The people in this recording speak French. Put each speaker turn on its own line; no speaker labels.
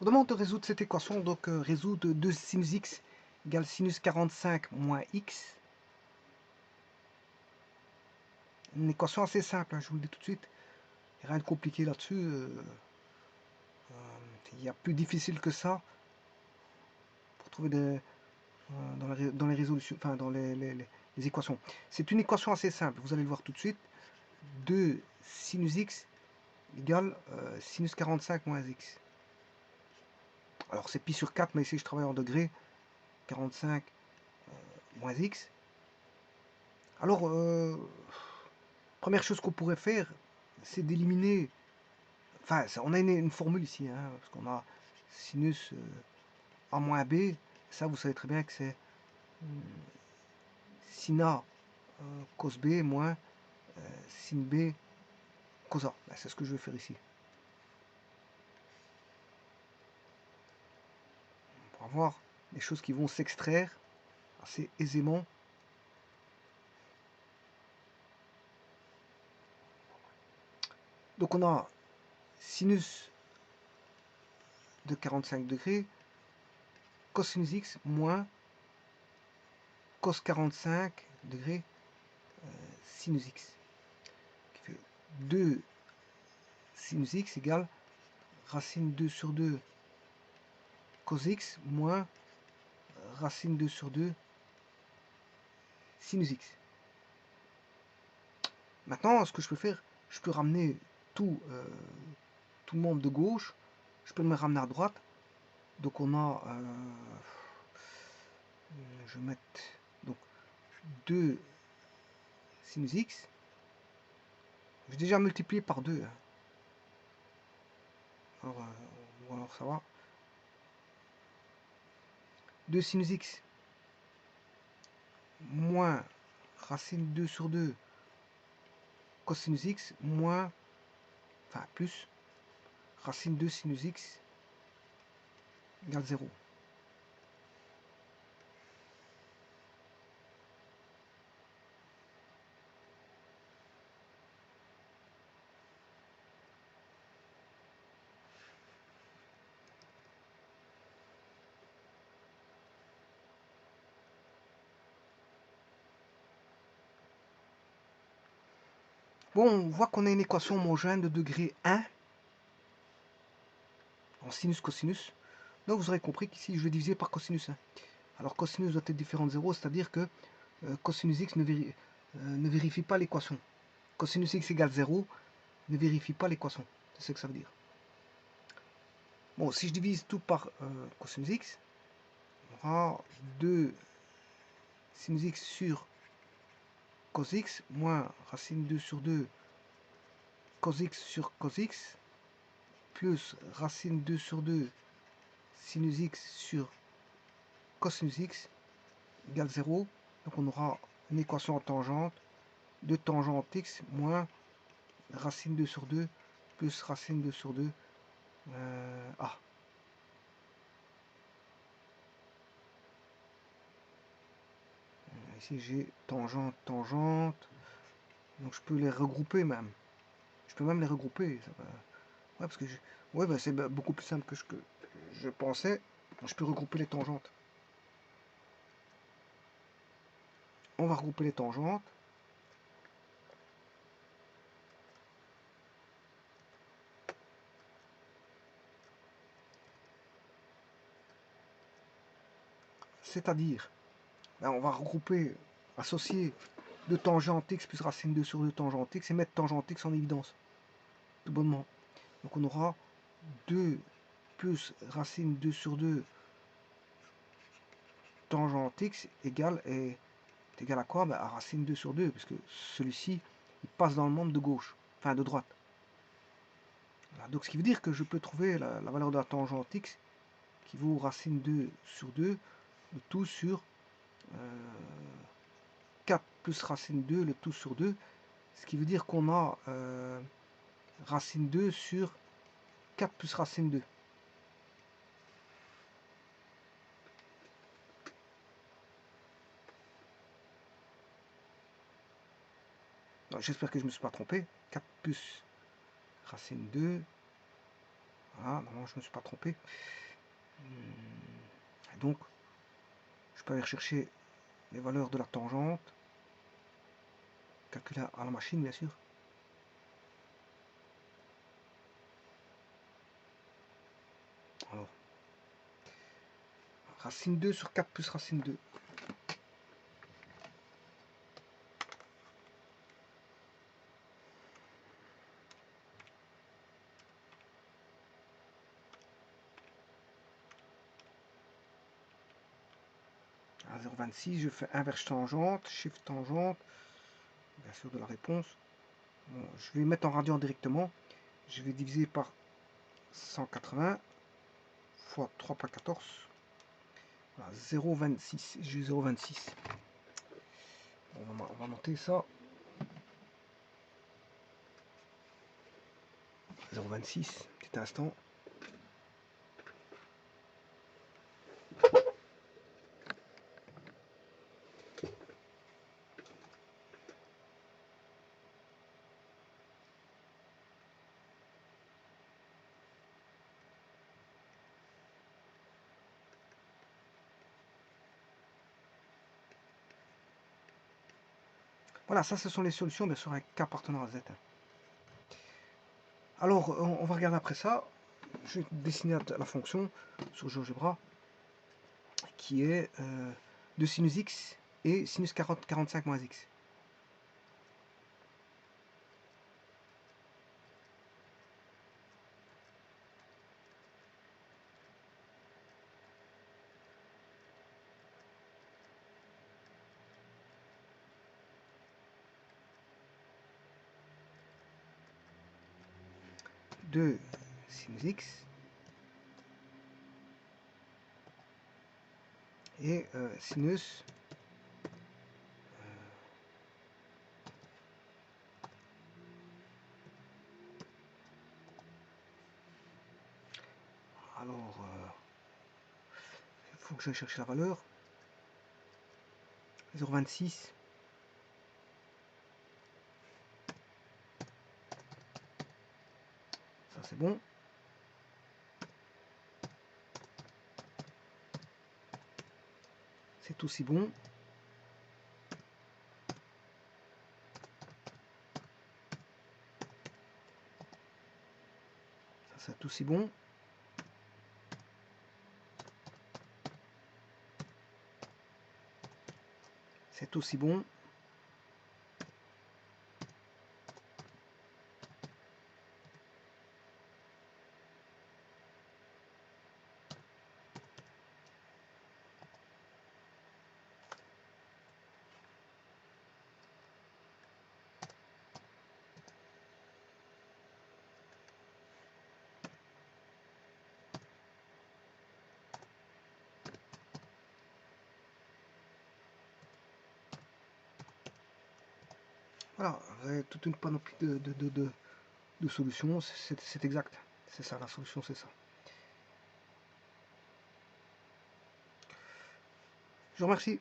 On demande de résoudre cette équation, donc résoudre 2 sinus x égale sinus 45 moins x. Une équation assez simple, hein, je vous le dis tout de suite. Il n'y a rien de compliqué là-dessus. Il y a plus difficile que ça pour trouver dans les résolutions, enfin dans les équations. C'est une équation assez simple, vous allez le voir tout de suite. 2 sinus x égale sinus 45 moins x. Alors c'est pi sur 4, mais ici je travaille en degrés. 45 moins x. Alors, première chose qu'on pourrait faire, c'est d'éliminer... Enfin, on a une formule ici, hein, parce qu'on a sinus A moins B. Ça, vous savez très bien que c'est sin A cos B moins sin B cos A. Ben, c'est ce que je vais faire ici. On va voir des choses qui vont s'extraire assez aisément. Donc on a sinus de 45 degrés, cosinus x moins cos 45 degrés sinus x. Qui fait 2 sinus x égale racine 2 sur 2 cos x moins racine 2 sur 2 sinus x. Maintenant, ce que je peux faire, je peux ramener tout le membre de gauche, je peux me ramener à droite. Donc on a, je vais mettre donc 2 sinus x. J'ai déjà multiplié par 2. Alors ça va. 2 sinus x moins racine 2 sur 2 cosinus x moins, enfin plus, racine 2 sinus x égale 0. Bon, on voit qu'on a une équation homogène de degré 1 en sinus-cosinus. Donc vous aurez compris qu'ici je vais diviser par cosinus 1. Alors cosinus doit être différent de 0, c'est-à-dire que cosinus x ne vérifie pas l'équation. Cosinus x égale 0 ne vérifie pas l'équation. C'est ce que ça veut dire. Bon, si je divise tout par cosinus x, on aura 2 sinus x sur cos x moins racine 2 sur 2 cos x sur cos x plus racine 2 sur 2 sinus x sur cosinus x égale 0. Donc on aura une équation en tangente de tangente x moins racine 2 sur 2 plus racine 2 sur 2 A. Ici j'ai tangente, tangente. Donc je peux les regrouper même. Je peux même les regrouper. Ça va. Ouais, parce que ouais, bah, c'est beaucoup plus simple que je pensais. Je peux regrouper les tangentes. On va regrouper les tangentes. C'est-à-dire, ben, on va regrouper, associer 2 tangente x plus racine 2 sur 2 tangente x et mettre tangente x en évidence. Tout bonnement. Donc on aura 2 plus racine 2 sur 2 tangente x égale, est égal à quoi? Ben, à racine 2 sur 2, puisque celui-ci il passe dans le membre de gauche, enfin de droite. Voilà, donc ce qui veut dire que je peux trouver la valeur de la tangente x qui vaut racine 2 sur 2, le tout sur 4 plus racine 2, le tout sur 2, ce qui veut dire qu'on a racine 2 sur 4 plus racine 2. J'espère que je ne me suis pas trompé. 4 plus racine 2. Voilà, normalement je ne me suis pas trompé. Et donc, je peux aller rechercher les valeurs de la tangente, calculer à la machine bien sûr. Alors, racine 2 sur 4 plus racine 2. À 0,26, je fais inverse tangente, shift tangente, bien sûr de la réponse. Bon, je vais mettre en radian directement. Je vais diviser par 180 fois 3,14. Voilà, 0,26. J'ai 0,26. On va noter ça. 0,26. Petit instant. Voilà, ça ce sont les solutions bien sûr avec K appartenant à Z. Alors, on va regarder après ça. Je vais dessiner la fonction sur GeoGebra qui est de sinus x et sinus 45 moins x. De sinus x et sinus alors il faut que j'aille chercher la valeur 0,26 ça c'est bon, c'est aussi bon, ça c'est aussi bon. C'est aussi bon. Voilà, vous avez toute une panoplie de solutions, c'est exact. C'est ça, la solution, c'est ça. Je vous remercie.